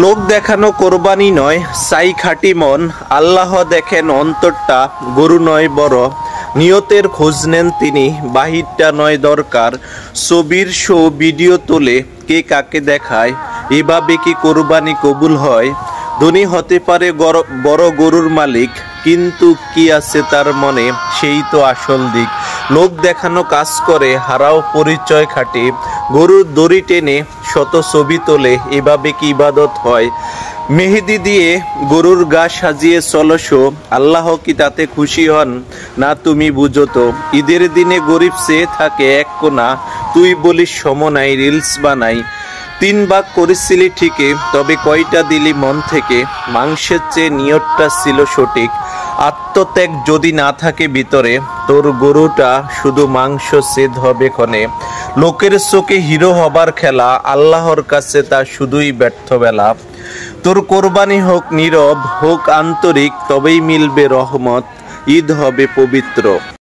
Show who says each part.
Speaker 1: লোক দেখানো কোরবানি নয়, চাই খাঁটি মন। আল্লাহ দেখেন অন্তরটা, গরু নয় বড়। নিয়তের খোঁজ নেন তিনি, বাহিরটা নয় দরকার। ছবির শো ভিডিও তোলে, কে কাকে দেখায়। এভাবে কি কোরবানি কবুল হয়? ধনী হতে পারে বড় গরুর মালিক, কিন্তু কি আছে তার মনে, সেই তো আসল দিক। লোক দেখানো কাজ করে, হারাও পরিচয় খাটে। গরুর দড়ি টেনে শত ছবি তোলে, এভাবে কি ইবাদত হয়? মেহেদি দিয়ে গরুর গা সাজিয়ে চলসো, আল্লাহ কি তাতে খুশি হন? না তুমি বুঝো তো। ঈদের দিনে গরিব চেয়ে থাকে এক কোণা, তুই বলিস সমনাই রিলস বানাই। 3 ভাগ করেছিলি ঠিকই, তবে কয়টা দিলি মন থেকে? মাংসের চেয়ে নিয়তটা ছিল সঠিক। আত্মত্যাগ যদি না থাকে ভিতরে, তোর গরুটা শুধু মাংস ছেদ হবে ক্ষণে। লোকের চোখে হিরো হবার খেলা, আল্লাহর কাছে তা শুধুই ব্যর্থ বেলা। তোর কোরবানি হোক নীরব, হোক আন্তরিক, তবেই মিলবে রহমত, ঈদ হবে পবিত্র।